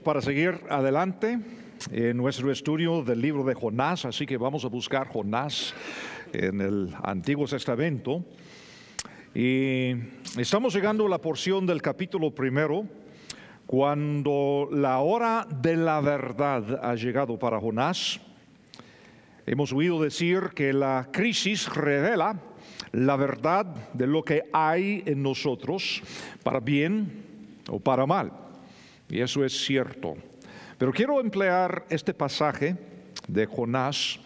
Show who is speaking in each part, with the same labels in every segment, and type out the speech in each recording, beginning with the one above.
Speaker 1: Para seguir adelante en nuestro estudio del libro de Jonás, así que vamos a buscar Jonás en el Antiguo Testamento. Y estamos llegando a la porción del capítulo 1, cuando la hora de la verdad ha llegado para Jonás. Hemos oído decir que la crisis revela la verdad de lo que hay en nosotros, para bien o para mal. Y eso es cierto. Pero quiero emplear este pasaje de Jonás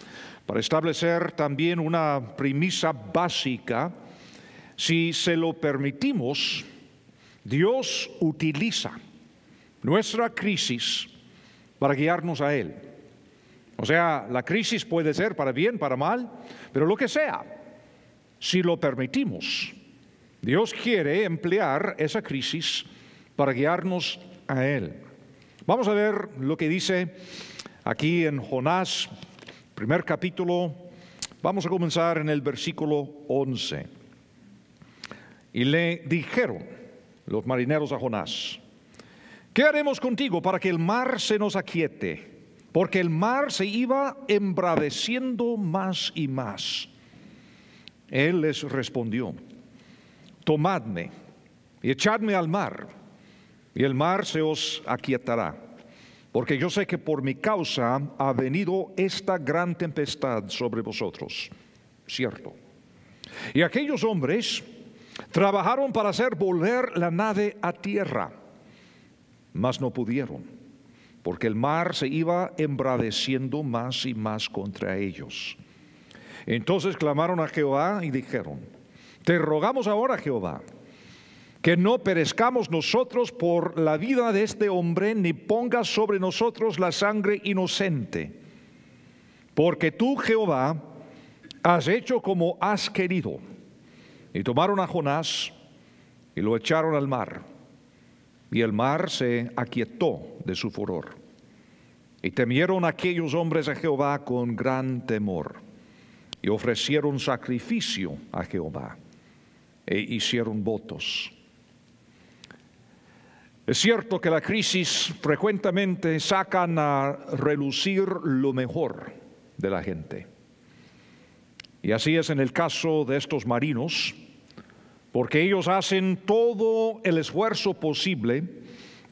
Speaker 1: para establecer también una premisa básica. Si se lo permitimos, Dios utiliza nuestra crisis para guiarnos a Él. O sea, la crisis puede ser para bien, para mal, pero lo que sea, si lo permitimos, Dios quiere emplear esa crisis para guiarnos a Él. Vamos a ver lo que dice aquí en Jonás, primer capítulo. Vamos a comenzar en el versículo 11. Y le dijeron los marineros a Jonás: ¿qué haremos contigo para que el mar se nos aquiete? Porque el mar se iba embraveciendo más y más. Él les respondió: tomadme y echadme al mar, y el mar se os aquietará, porque yo sé que por mi causa ha venido esta gran tempestad sobre vosotros. Cierto. Y aquellos hombres trabajaron para hacer volver la nave a tierra, mas no pudieron, porque el mar se iba embraveciendo más y más contra ellos. Entonces clamaron a Jehová y dijeron: te rogamos ahora, Jehová, que no perezcamos nosotros por la vida de este hombre, ni pongas sobre nosotros la sangre inocente. Porque tú, Jehová, has hecho como has querido. Y tomaron a Jonás y lo echaron al mar. Y el mar se aquietó de su furor. Y temieron aquellos hombres a Jehová con gran temor. Y ofrecieron sacrificio a Jehová. E hicieron votos. Es cierto que la crisis frecuentemente sacan a relucir lo mejor de la gente. Y así es en el caso de estos marinos, porque ellos hacen todo el esfuerzo posible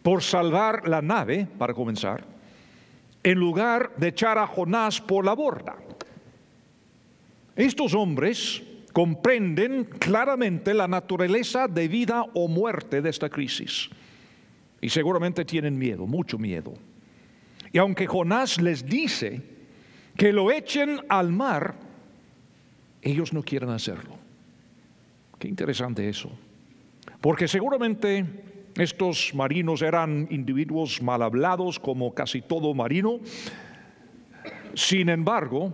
Speaker 1: por salvar la nave, para comenzar, en lugar de echar a Jonás por la borda. Estos hombres comprenden claramente la naturaleza de vida o muerte de esta crisis. Y seguramente tienen miedo, mucho miedo. Y aunque Jonás les dice que lo echen al mar, ellos no quieren hacerlo. Qué interesante eso. Porque seguramente estos marinos eran individuos mal hablados, como casi todo marino. Sin embargo,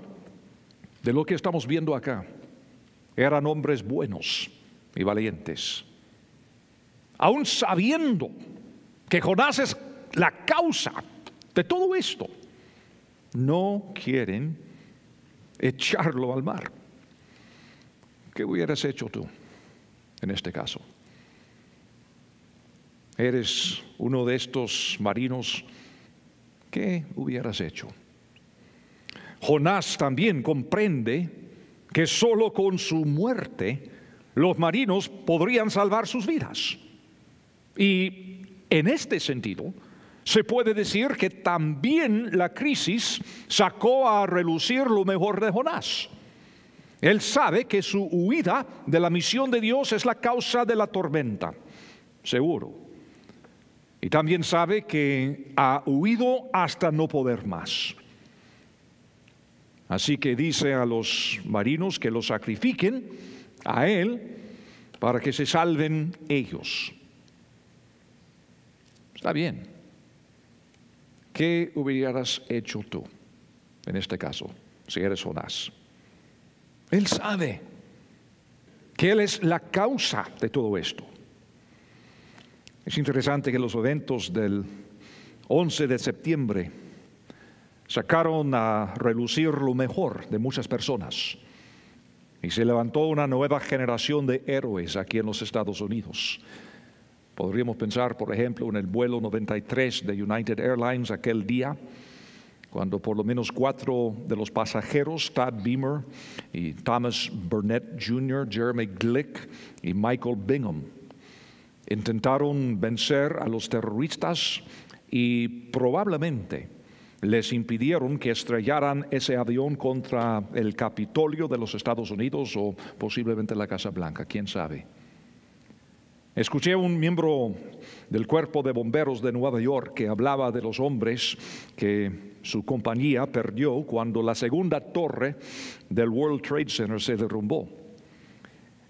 Speaker 1: de lo que estamos viendo acá, eran hombres buenos y valientes. Aún sabiendo que Jonás es la causa de todo esto, no quieren echarlo al mar. ¿Qué hubieras hecho tú en este caso? ¿Eres uno de estos marinos? ¿Qué hubieras hecho? Jonás también comprende que solo con su muerte los marinos podrían salvar sus vidas. Y en este sentido, se puede decir que también la crisis sacó a relucir lo mejor de Jonás. Él sabe que su huida de la misión de Dios es la causa de la tormenta, seguro. Y también sabe que ha huido hasta no poder más. Así que dice a los marinos que lo sacrifiquen a él para que se salven ellos. Está bien. ¿Qué hubieras hecho tú en este caso, si eres Jonás? Él sabe que él es la causa de todo esto. Es interesante que los eventos del 11 de septiembre sacaron a relucir lo mejor de muchas personas. Y se levantó una nueva generación de héroes aquí en los Estados Unidos. Podríamos pensar, por ejemplo, en el vuelo 93 de United Airlines aquel día, cuando por lo menos 4 de los pasajeros, Tad Beamer y Thomas Burnett Jr., Jeremy Glick y Michael Bingham, intentaron vencer a los terroristas y probablemente les impidieron que estrellaran ese avión contra el Capitolio de los Estados Unidos o posiblemente la Casa Blanca, quién sabe. Escuché a un miembro del Cuerpo de Bomberos de Nueva York que hablaba de los hombres que su compañía perdió cuando la segunda torre del World Trade Center se derrumbó.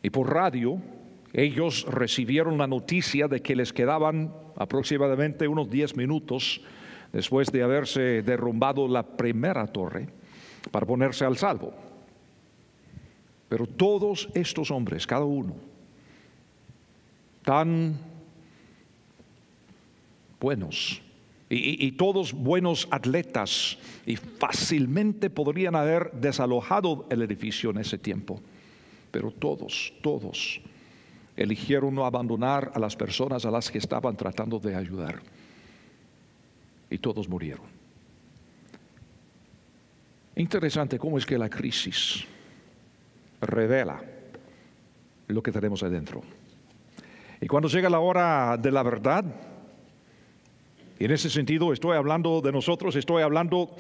Speaker 1: Y por radio, ellos recibieron la noticia de que les quedaban aproximadamente unos 10 minutos después de haberse derrumbado la primera torre para ponerse al salvo. Pero todos estos hombres, cada uno, tan buenos y todos buenos atletas, y fácilmente podrían haber desalojado el edificio en ese tiempo, pero todos eligieron no abandonar a las personas a las que estaban tratando de ayudar, y todos murieron. Interesante cómo es que la crisis revela lo que tenemos adentro. Y cuando llega la hora de la verdad, y en ese sentido estoy hablando de nosotros, estoy hablando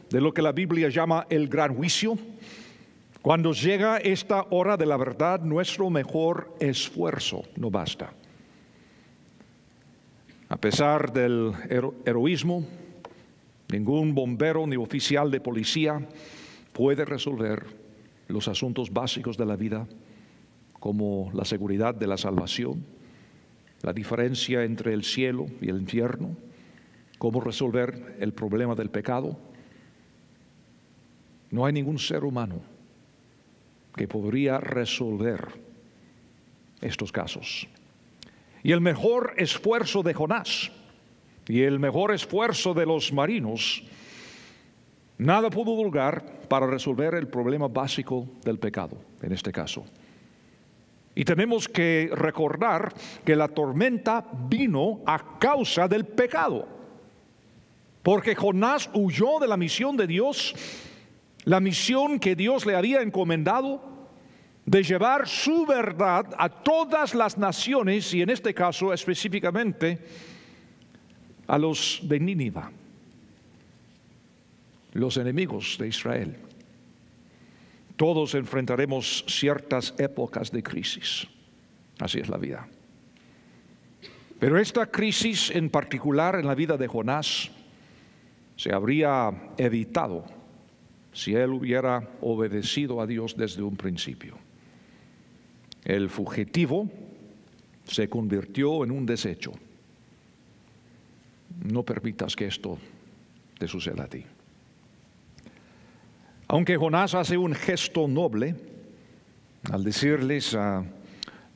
Speaker 1: de lo que la Biblia llama el gran juicio. Cuando llega esta hora de la verdad, nuestro mejor esfuerzo no basta. A pesar del heroísmo, ningún bombero ni oficial de policía puede resolver los asuntos básicos de la vida, como la seguridad de la salvación, la diferencia entre el cielo y el infierno, cómo resolver el problema del pecado. No hay ningún ser humano que podría resolver estos casos. Y el mejor esfuerzo de Jonás y el mejor esfuerzo de los marinos, nada pudo lograr para resolver el problema básico del pecado, en este caso. Y tenemos que recordar que la tormenta vino a causa del pecado. Porque Jonás huyó de la misión de Dios, la misión que Dios le había encomendado de llevar su verdad a todas las naciones, y en este caso específicamente a los de Nínive, los enemigos de Israel. Todos enfrentaremos ciertas épocas de crisis, así es la vida. Pero esta crisis en particular en la vida de Jonás se habría evitado si él hubiera obedecido a Dios desde un principio. El fugitivo se convirtió en un desecho. No permitas que esto te suceda a ti. Aunque Jonás hace un gesto noble al decirles a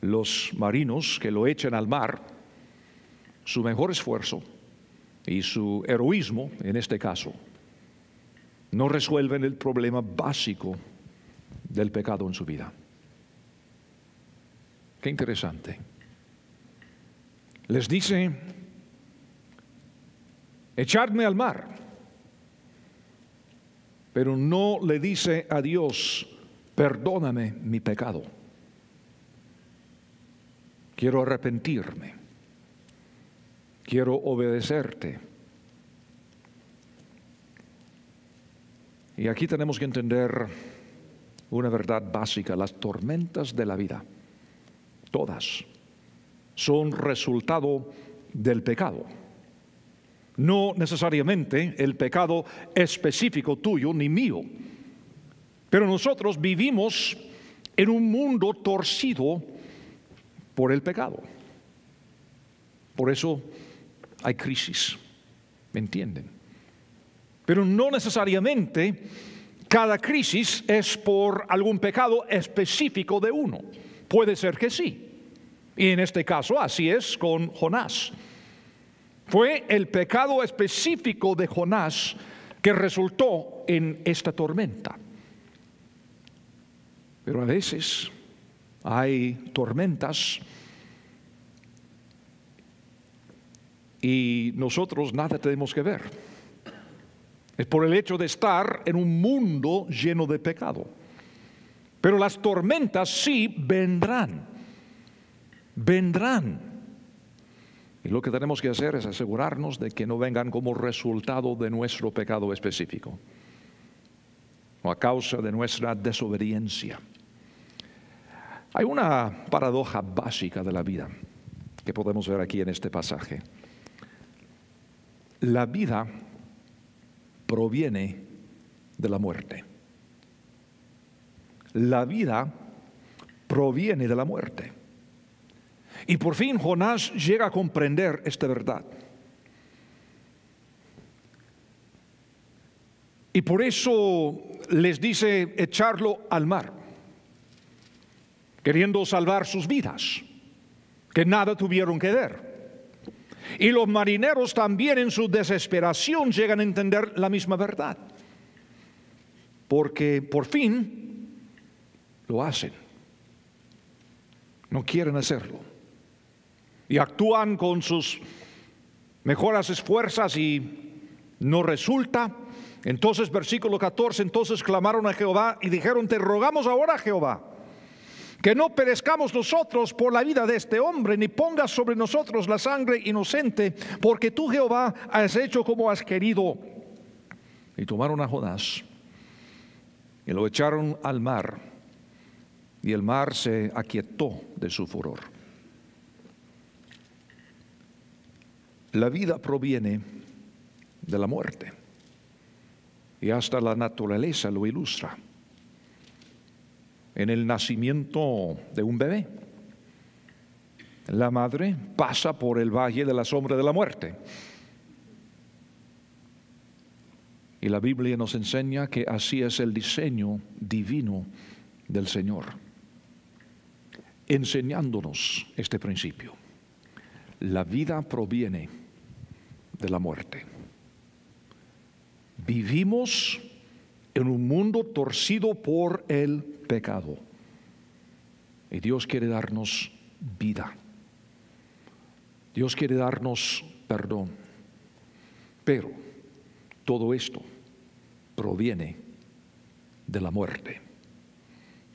Speaker 1: los marinos que lo echen al mar, su mejor esfuerzo y su heroísmo, en este caso, no resuelven el problema básico del pecado en su vida. Qué interesante. Les dice: echadme al mar. Pero no le dice a Dios: perdóname mi pecado. Quiero arrepentirme. Quiero obedecerte. Y aquí tenemos que entender una verdad básica: las tormentas de la vida, todas, son resultado del pecado. No necesariamente el pecado específico tuyo ni mío, pero nosotros vivimos en un mundo torcido por el pecado. Por eso hay crisis, ¿me entienden? Pero no necesariamente cada crisis es por algún pecado específico de uno. Puede ser que sí. Y en este caso así es con Jonás. Fue el pecado específico de Jonás que resultó en esta tormenta. Pero a veces hay tormentas y nosotros nada tenemos que ver. Es por el hecho de estar en un mundo lleno de pecado. Pero las tormentas sí vendrán. Vendrán. Y lo que tenemos que hacer es asegurarnos de que no vengan como resultado de nuestro pecado específico o a causa de nuestra desobediencia. Hay una paradoja básica de la vida que podemos ver aquí en este pasaje. La vida proviene de la muerte. La vida proviene de la muerte. Y por fin Jonás llega a comprender esta verdad. Y por eso les dice echarlo al mar, queriendo salvar sus vidas, que nada tuvieron que ver. Y los marineros también en su desesperación llegan a entender la misma verdad, porque por fin lo hacen. No quieren hacerlo y actúan con sus mejores esfuerzos y no resulta. Entonces, versículo 14, entonces clamaron a Jehová y dijeron: te rogamos ahora, Jehová, que no perezcamos nosotros por la vida de este hombre, ni pongas sobre nosotros la sangre inocente, porque tú, Jehová, has hecho como has querido. Y tomaron a Jonás y lo echaron al mar, y el mar se aquietó de su furor. La vida proviene de la muerte, y hasta la naturaleza lo ilustra. En el nacimiento de un bebé, la madre pasa por el valle de la sombra de la muerte. Y la Biblia nos enseña que así es el diseño divino del Señor, enseñándonos este principio. La vida proviene de la muerte. Vivimos en un mundo torcido por el pecado, y Dios quiere darnos vida. Dios quiere darnos perdón, pero todo esto proviene de la muerte,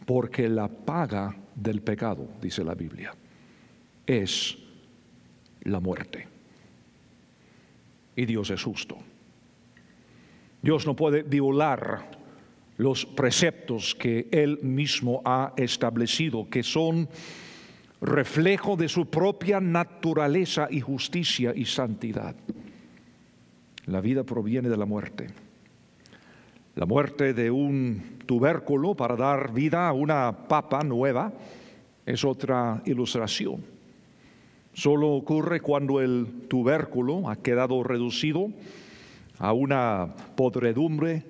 Speaker 1: porque la paga del pecado, dice la Biblia, es la muerte. Y Dios es justo. Dios no puede violar los preceptos que Él mismo ha establecido, que son reflejo de su propia naturaleza y justicia y santidad. La vida proviene de la muerte. La muerte de un tubérculo para dar vida a una papa nueva es otra ilustración. Solo ocurre cuando el tubérculo ha quedado reducido a una podredumbre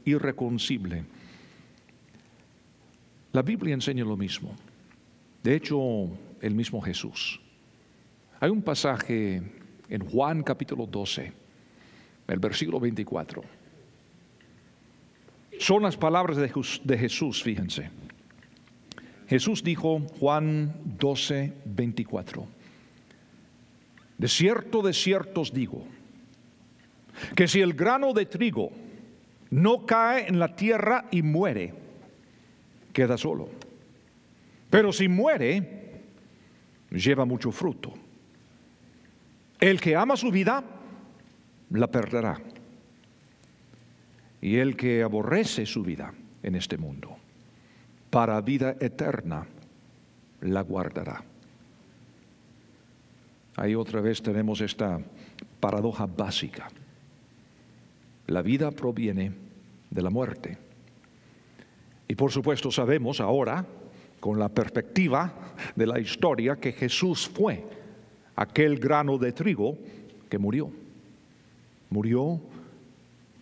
Speaker 1: irreconocible. La Biblia enseña lo mismo. De hecho, el mismo Jesús. Hay un pasaje en Juan capítulo 12, el versículo 24. Son las palabras de Jesús, fíjense. Jesús dijo, Juan 12, 24: de cierto os digo, que si el grano de trigo no cae en la tierra y muere, queda solo. Pero si muere, lleva mucho fruto. El que ama su vida, la perderá. Y el que aborrece su vida en este mundo, para vida eterna, la guardará. Ahí otra vez tenemos esta paradoja básica. La vida proviene de la muerte. Y por supuesto sabemos ahora, con la perspectiva de la historia, que Jesús fue aquel grano de trigo que murió. Murió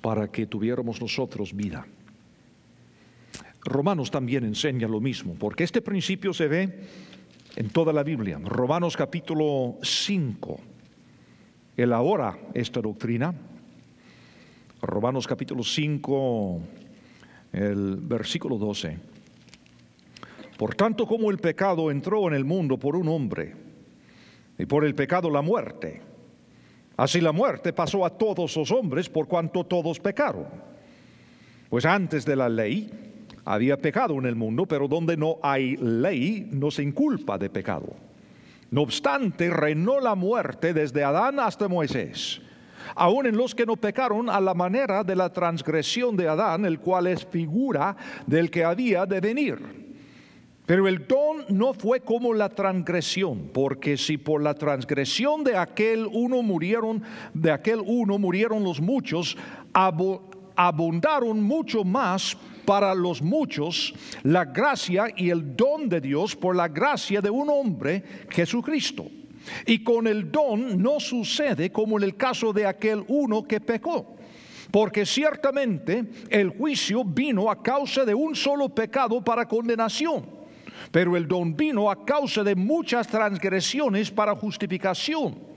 Speaker 1: para que tuviéramos nosotros vida. Romanos también enseña lo mismo, porque este principio se ve en toda la Biblia. Romanos capítulo 5 elabora esta doctrina. Romanos capítulo 5, el versículo 12. Por tanto, como el pecado entró en el mundo por un hombre, y por el pecado la muerte. Así la muerte pasó a todos los hombres por cuanto todos pecaron. Pues antes de la ley había pecado en el mundo, pero donde no hay ley no se inculpa de pecado. No obstante, reinó la muerte desde Adán hasta Moisés, aun en los que no pecaron a la manera de la transgresión de Adán, el cual es figura del que había de venir. Pero el don no fue como la transgresión, porque si por la transgresión de aquel uno murieron los muchos, abundaron mucho más para los muchos la gracia y el don de Dios por la gracia de un hombre, Jesucristo. Y con el don no sucede como en el caso de aquel uno que pecó. Porque ciertamente el juicio vino a causa de un solo pecado para condenación, pero el don vino a causa de muchas transgresiones para justificación.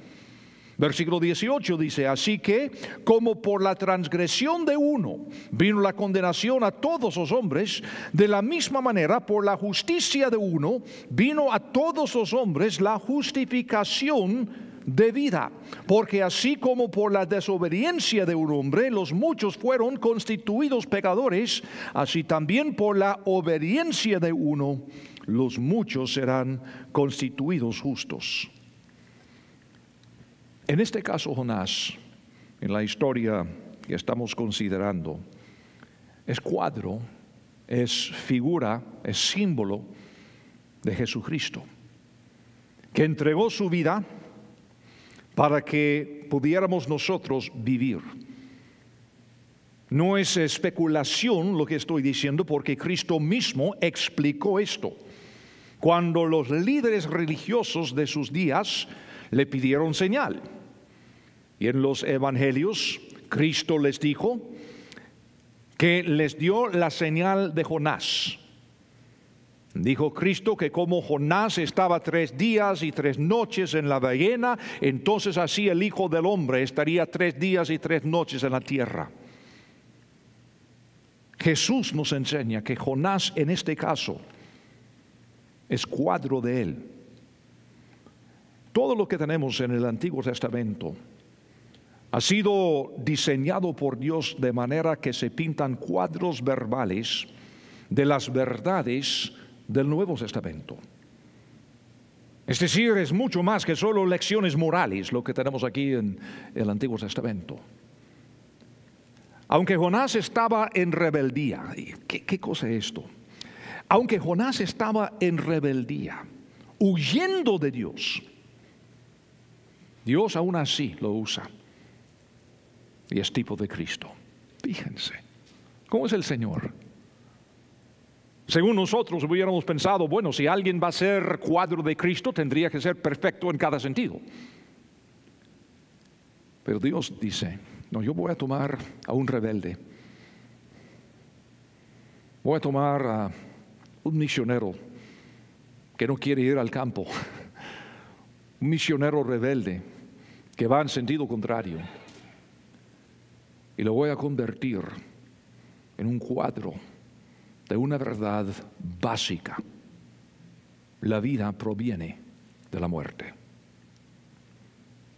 Speaker 1: Versículo 18 dice: así que, como por la transgresión de uno vino la condenación a todos los hombres, de la misma manera por la justicia de uno vino a todos los hombres la justificación de vida. Porque así como por la desobediencia de un hombre los muchos fueron constituidos pecadores, así también por la obediencia de uno los muchos serán constituidos justos. En este caso, Jonás, en la historia que estamos considerando, es cuadro, es figura, es símbolo de Jesucristo, que entregó su vida para que pudiéramos nosotros vivir. No es especulación lo que estoy diciendo, porque Cristo mismo explicó esto. Cuando los líderes religiosos de sus días le pidieron señal, y en los evangelios Cristo les dijo que les dio la señal de Jonás. Dijo Cristo que como Jonás estaba 3 días y 3 noches en la ballena, entonces así el Hijo del Hombre estaría 3 días y 3 noches en la tierra. Jesús nos enseña que Jonás en este caso es cuadro de él. Todo lo que tenemos en el Antiguo Testamento ha sido diseñado por Dios de manera que se pintan cuadros verbales de las verdades del Nuevo Testamento. Es decir, es mucho más que solo lecciones morales lo que tenemos aquí en el Antiguo Testamento. Aunque Jonás estaba en rebeldía, ¿qué cosa es esto? Aunque Jonás estaba en rebeldía, huyendo de Dios, Dios aún así lo usa. Y es tipo de Cristo. Fíjense, ¿cómo es el Señor? Según nosotros hubiéramos pensado, bueno, si alguien va a ser cuadro de Cristo, tendría que ser perfecto en cada sentido. Pero Dios dice: no, yo voy a tomar a un rebelde. Voy a tomar a un misionero que no quiere ir al campo. Un misionero rebelde que va en sentido contrario. Y lo voy a convertir en un cuadro de una verdad básica. La vida proviene de la muerte.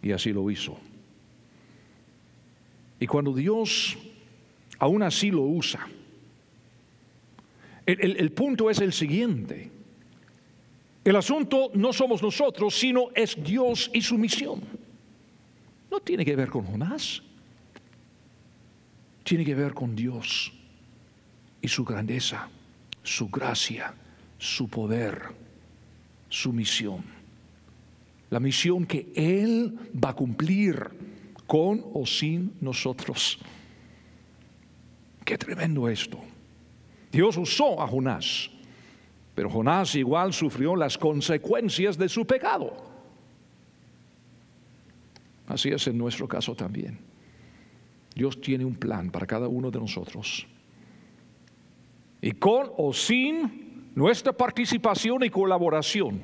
Speaker 1: Y así lo hizo. Y cuando Dios aún así lo usa, el punto es el siguiente: el asunto no somos nosotros, sino es Dios y su misión. No tiene que ver con Jonás, tiene que ver con Dios y su grandeza, su gracia, su poder, su misión. La misión que Él va a cumplir con o sin nosotros. Qué tremendo esto. Dios usó a Jonás, pero Jonás igual sufrió las consecuencias de su pecado. Así es en nuestro caso también. Dios tiene un plan para cada uno de nosotros. Y con o sin nuestra participación y colaboración,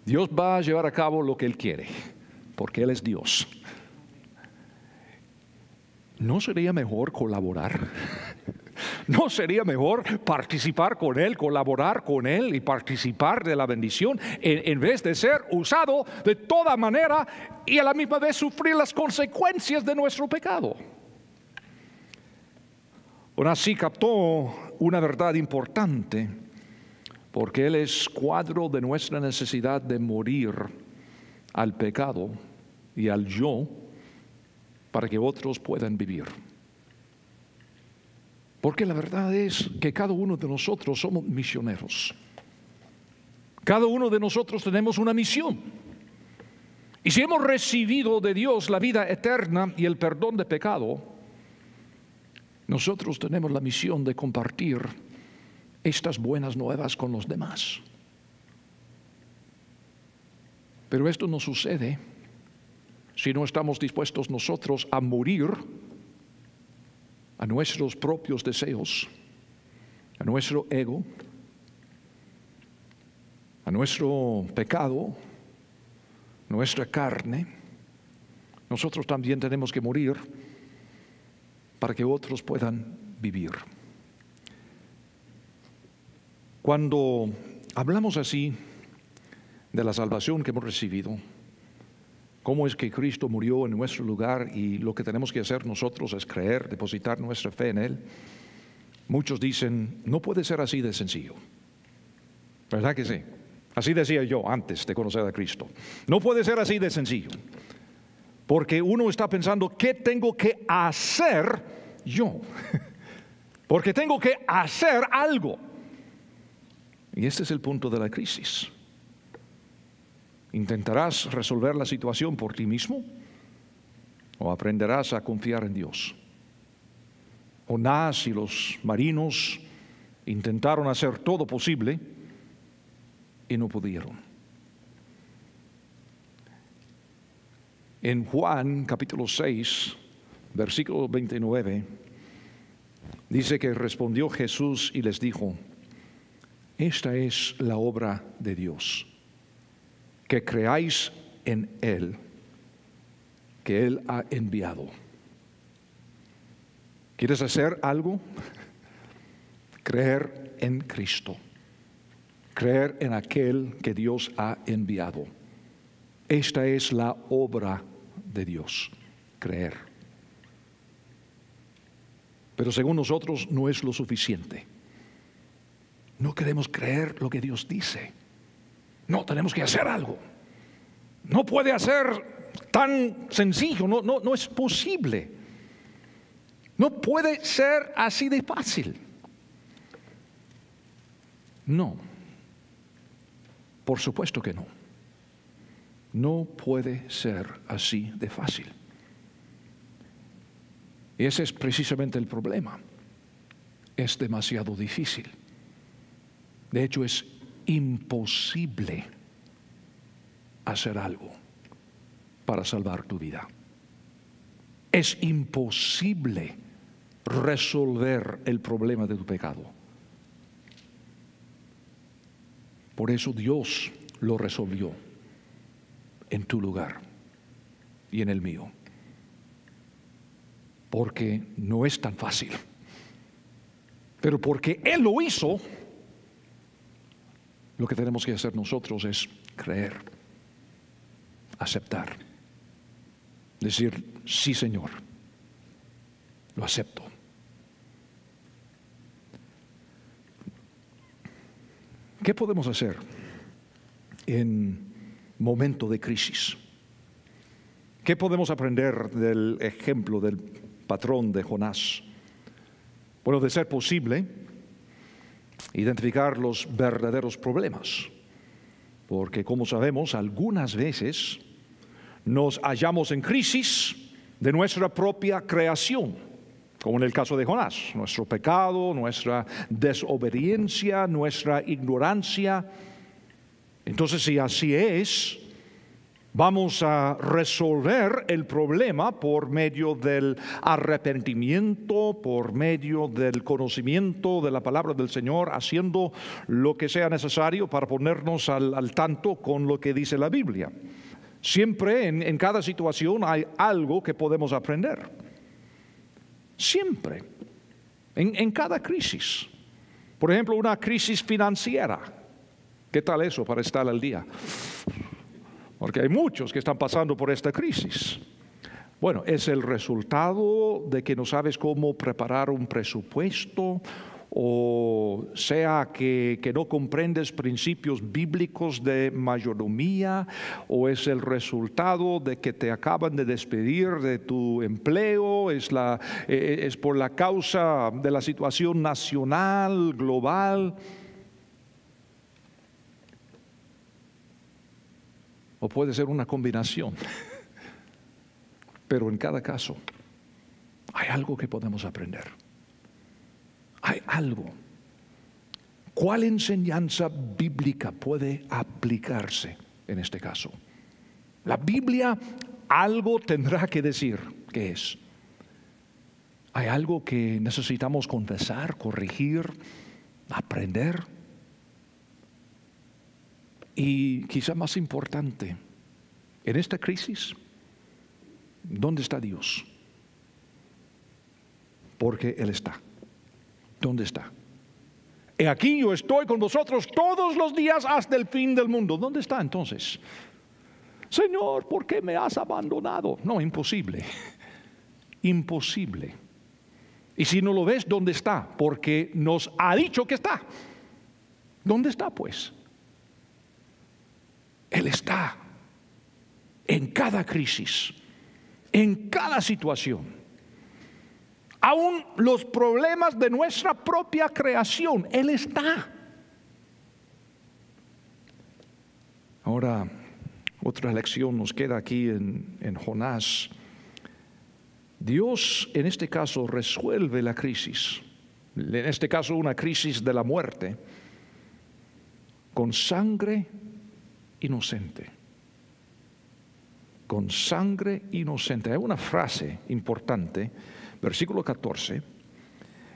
Speaker 1: Dios va a llevar a cabo lo que Él quiere, porque Él es Dios. ¿No sería mejor colaborar? ¿No sería mejor participar con Él, colaborar con Él y participar de la bendición en vez de ser usado de toda manera y a la misma vez sufrir las consecuencias de nuestro pecado? Jonás sí captó una verdad importante, porque él es cuadro de nuestra necesidad de morir al pecado y al yo para que otros puedan vivir. Porque la verdad es que cada uno de nosotros somos misioneros. Cada uno de nosotros tenemos una misión. Y si hemos recibido de Dios la vida eterna y el perdón de pecado, nosotros tenemos la misión de compartir estas buenas nuevas con los demás. Pero esto no sucede si no estamos dispuestos nosotros a morir a nuestros propios deseos, a nuestro ego, a nuestro pecado, nuestra carne. Nosotros también tenemos que morir para que otros puedan vivir. Cuando hablamos así de la salvación que hemos recibido, cómo es que Cristo murió en nuestro lugar y lo que tenemos que hacer nosotros es creer, depositar nuestra fe en Él, muchos dicen, no puede ser así de sencillo. ¿Verdad que sí? Así decía yo antes de conocer a Cristo. No puede ser así de sencillo. Porque uno está pensando, ¿qué tengo que hacer yo? Porque tengo que hacer algo. Y este es el punto de la crisis. ¿Intentarás resolver la situación por ti mismo? ¿O aprenderás a confiar en Dios? Jonás y los marinos intentaron hacer todo posible y no pudieron. En Juan capítulo 6, versículo 29, dice que respondió Jesús y les dijo, esta es la obra de Dios, que creáis en Él, que Él ha enviado. ¿Quieres hacer algo? Creer en Cristo, creer en aquel que Dios ha enviado. Esta es la obra de Dios, creer. Pero según nosotros no es lo suficiente. No queremos creer lo que Dios dice. No, tenemos que hacer algo. No puede ser tan sencillo, no es posible. No puede ser así de fácil. No, por supuesto que no. No puede ser así de fácil. Y ese es precisamente el problema. Es demasiado difícil. De hecho, es imposible hacer algo para salvar tu vida. Es imposible resolver el problema de tu pecado. Por eso Dios lo resolvió en tu lugar y en el mío. Porque no es tan fácil. Pero porque Él lo hizo, lo que tenemos que hacer nosotros es creer, aceptar, decir, sí Señor, lo acepto. ¿Qué podemos hacer en momento de crisis? ¿Qué podemos aprender del ejemplo del patrón de Jonás? Bueno, de ser posible, identificar los verdaderos problemas, porque como sabemos, algunas veces nos hallamos en crisis de nuestra propia creación, como en el caso de Jonás, nuestro pecado, nuestra desobediencia, nuestra ignorancia. Entonces, si así es, vamos a resolver el problema por medio del arrepentimiento, por medio del conocimiento de la palabra del Señor, haciendo lo que sea necesario para ponernos al tanto con lo que dice la Biblia. Siempre en cada situación hay algo que podemos aprender. Siempre. en cada crisis. Por ejemplo, una crisis financiera. ¿Qué tal eso para estar al día? Porque hay muchos que están pasando por esta crisis. Bueno, es el resultado de que no sabes cómo preparar un presupuesto, o sea que no comprendes principios bíblicos de mayordomía, o es el resultado de que te acaban de despedir de tu empleo, es por la causa de la situación nacional, global. O puede ser una combinación. Pero en cada caso hay algo que podemos aprender. Hay algo. ¿Cuál enseñanza bíblica puede aplicarse en este caso? La Biblia algo tendrá que decir. ¿Qué es? Hay algo que necesitamos confesar, corregir, aprender. Y quizá más importante, en esta crisis, ¿dónde está Dios? Porque Él está. ¿Dónde está? He aquí yo estoy con vosotros todos los días hasta el fin del mundo. ¿Dónde está entonces? Señor, ¿por qué me has abandonado? No, imposible. Imposible. Y si no lo ves, ¿dónde está? Porque nos ha dicho que está. ¿Dónde está pues? Él está en cada crisis, en cada situación. Aún los problemas de nuestra propia creación, Él está. Ahora, otra lección nos queda aquí en Jonás. Dios, en este caso, resuelve la crisis. En este caso, una crisis de la muerte, con sangre inocente. Con sangre inocente. Hay una frase importante. Versículo 14.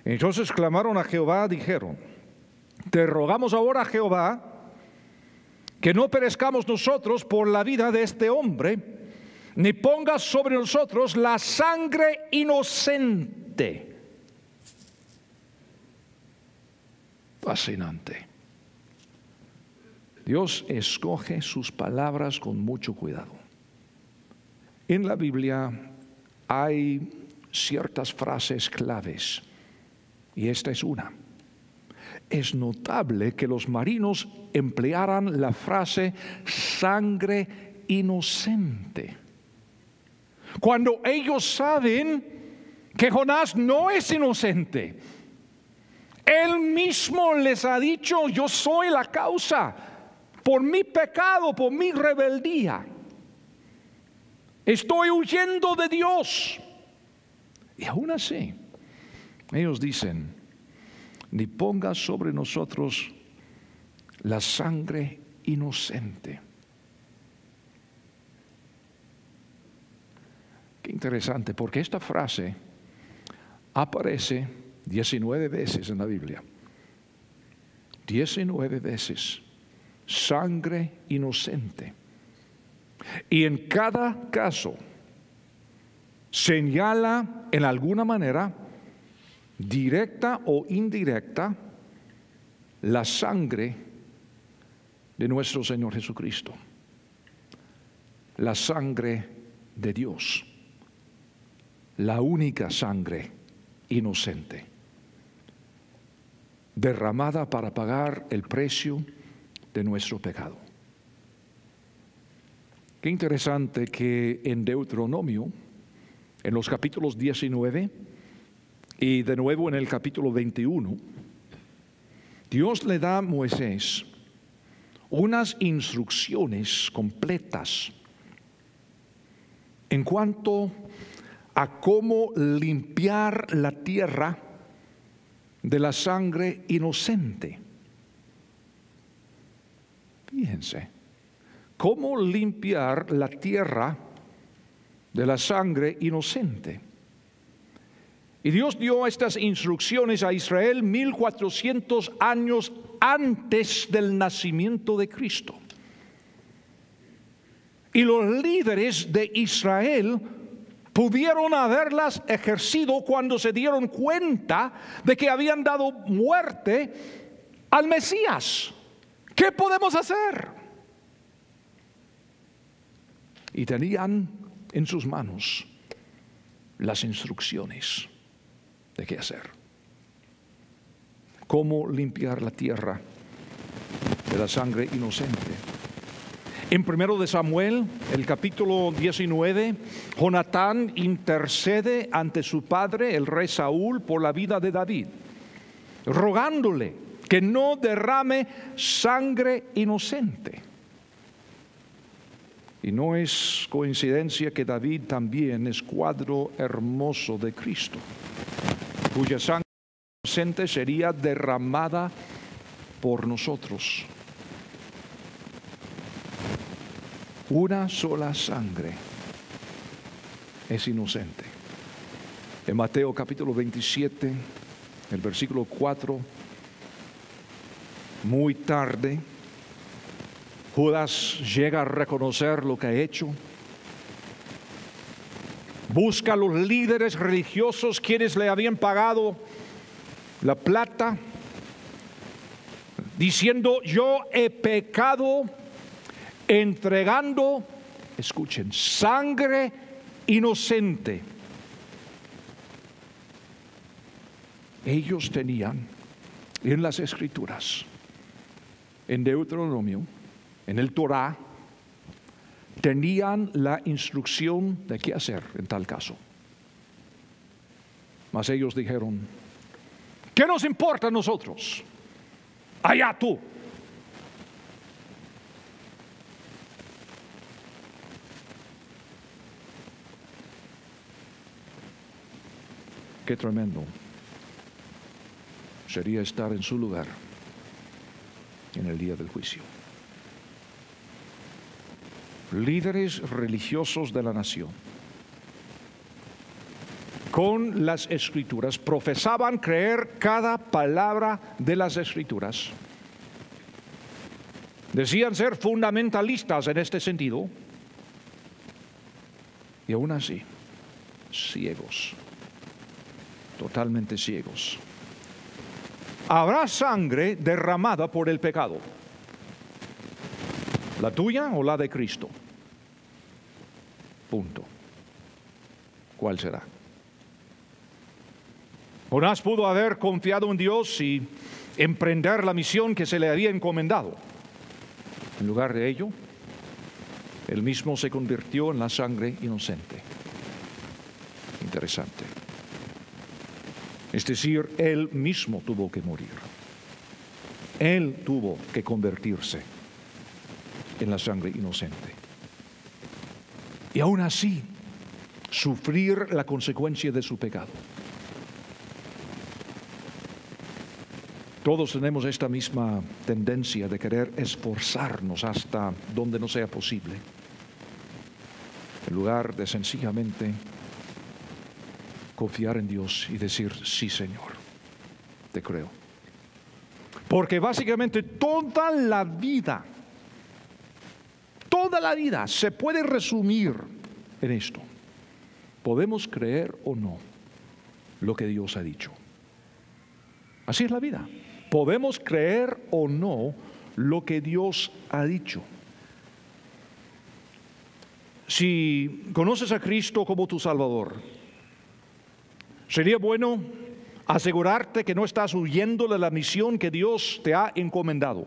Speaker 1: Entonces clamaron a Jehová, dijeron: te rogamos ahora, Jehová, que no perezcamos nosotros por la vida de este hombre, ni pongas sobre nosotros la sangre inocente. Fascinante. Dios escoge sus palabras con mucho cuidado. En la Biblia hay ciertas frases claves, y esta es una. Es notable que los marinos emplearan la frase sangre inocente, cuando ellos saben que Jonás no es inocente. Él mismo les ha dicho: yo soy la causa, por mi pecado, por mi rebeldía. Estoy huyendo de Dios. Y aún así, ellos dicen: ni pongas sobre nosotros la sangre inocente. Qué interesante, porque esta frase aparece 19 veces en la Biblia. 19 veces. Sangre inocente. Y en cada caso señala en alguna manera, directa o indirecta, la sangre de nuestro Señor Jesucristo, la sangre de Dios, la única sangre inocente, derramada para pagar el precio de nuestro pecado. Qué interesante que en Deuteronomio, en los capítulos 19 y de nuevo en el capítulo 21, Dios le da a Moisés unas instrucciones completas en cuanto a cómo limpiar la tierra de la sangre inocente. Fíjense, cómo limpiar la tierra de la sangre inocente. Y Dios dio estas instrucciones a Israel 1400 años antes del nacimiento de Cristo. Y los líderes de Israel pudieron haberlas ejercido cuando se dieron cuenta de que habían dado muerte al Mesías. ¿Qué podemos hacer? Y tenían en sus manos las instrucciones de qué hacer. Cómo limpiar la tierra de la sangre inocente. En 1 de Samuel, el capítulo 19, Jonatán intercede ante su padre, el rey Saúl, por la vida de David, rogándole que no derrame sangre inocente. Y no es coincidencia que David también es cuadro hermoso de Cristo, cuya sangre inocente sería derramada por nosotros. Una sola sangre es inocente. En Mateo capítulo 27, el versículo 4, muy tarde, Judas llega a reconocer lo que ha hecho. Busca a los líderes religiosos quienes le habían pagado la plata, diciendo: yo he pecado entregando, escuchen, sangre inocente. Ellos tenían en las Escrituras, en Deuteronomio, en el Torá, tenían la instrucción de qué hacer en tal caso. Mas ellos dijeron: ¿qué nos importa a nosotros? Allá tú. Qué tremendo sería estar en su lugar en el día del juicio. Líderes religiosos de la nación, con las Escrituras, profesaban creer cada palabra de las Escrituras. Decían ser fundamentalistas en este sentido, y aún así, ciegos, totalmente ciegos. Habrá sangre derramada por el pecado, la tuya o la de Cristo. Punto. ¿Cuál será? Jonás pudo haber confiado en Dios y emprender la misión que se le había encomendado. En lugar de ello, él mismo se convirtió en la sangre inocente. Interesante. Es decir, él mismo tuvo que morir. Él tuvo que convertirse en la sangre inocente. Y aún así, sufrir la consecuencia de su pecado. Todos tenemos esta misma tendencia de querer esforzarnos hasta donde no sea posible, en lugar de sencillamente confiar en Dios y decir: sí, Señor, te creo. Porque básicamente toda la vida se puede resumir en esto: podemos creer o no lo que Dios ha dicho. Así es la vida. Podemos creer o no lo que Dios ha dicho. Si conoces a Cristo como tu Salvador, sería bueno asegurarte que no estás huyendo de la misión que Dios te ha encomendado,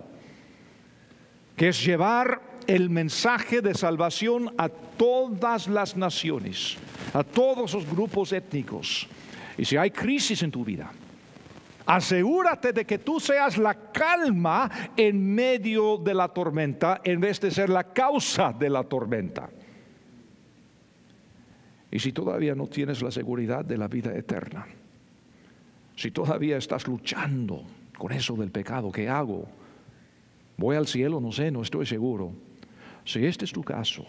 Speaker 1: que es llevar el mensaje de salvación a todas las naciones, a todos los grupos étnicos. Y si hay crisis en tu vida, asegúrate de que tú seas la calma en medio de la tormenta, en vez de ser la causa de la tormenta. Y si todavía no tienes la seguridad de la vida eterna, si todavía estás luchando con eso del pecado, ¿qué hago? ¿Voy al cielo? No sé, no estoy seguro. Si este es tu caso,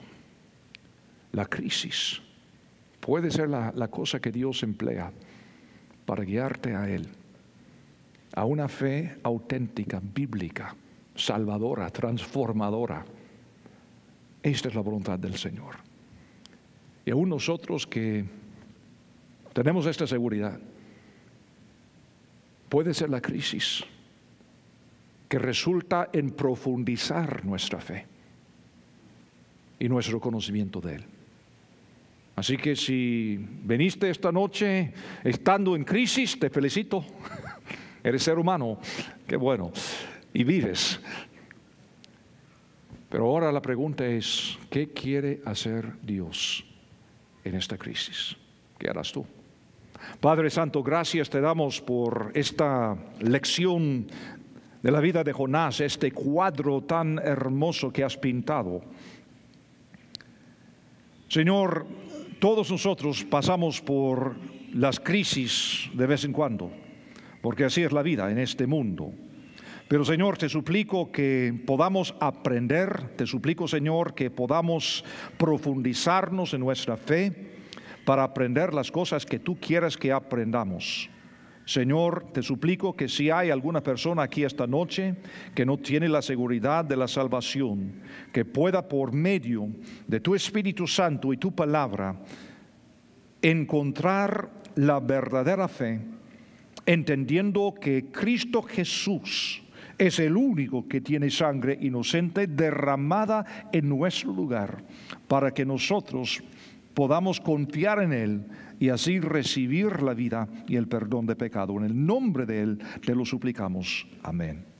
Speaker 1: la crisis puede ser la cosa que Dios emplea para guiarte a Él, a una fe auténtica, bíblica, salvadora, transformadora. Esta es la voluntad del Señor. Y aún nosotros que tenemos esta seguridad, puede ser la crisis que resulta en profundizar nuestra fe y nuestro conocimiento de Él. Así que si viniste esta noche estando en crisis, te felicito. Eres ser humano, qué bueno, y vives. Pero ahora la pregunta es, ¿qué quiere hacer Dios en esta crisis? ¿Qué harás tú? Padre Santo, gracias te damos por esta lección de la vida de Jonás, este cuadro tan hermoso que has pintado. Señor, todos nosotros pasamos por las crisis de vez en cuando, porque así es la vida en este mundo. Pero Señor, te suplico que podamos aprender, te suplico Señor que podamos profundizarnos en nuestra fe para aprender las cosas que tú quieres que aprendamos. Señor, te suplico que si hay alguna persona aquí esta noche que no tiene la seguridad de la salvación, que pueda por medio de tu Espíritu Santo y tu palabra encontrar la verdadera fe, entendiendo que Cristo Jesús es el único que tiene sangre inocente derramada en nuestro lugar, para que nosotros podamos confiar en Él y así recibir la vida y el perdón de pecado. En el nombre de Él te lo suplicamos. Amén.